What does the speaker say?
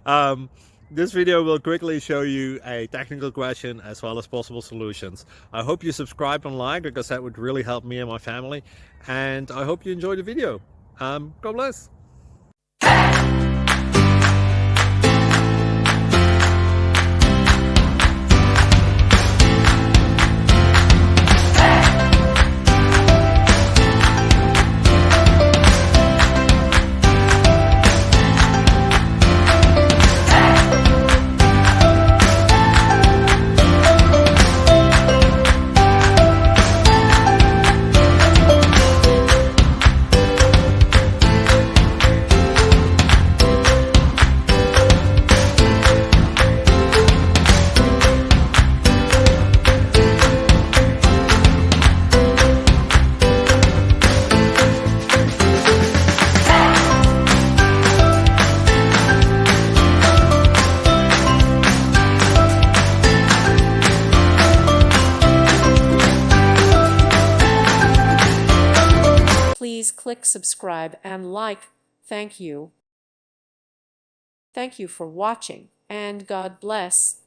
um, this video will quickly show you a technical question as well as possible solutions. I hope you subscribe and like, because that would really help me and my family. And I hope you enjoy the video. God bless. Please click subscribe and like. Thank you. Thank you for watching, and God bless.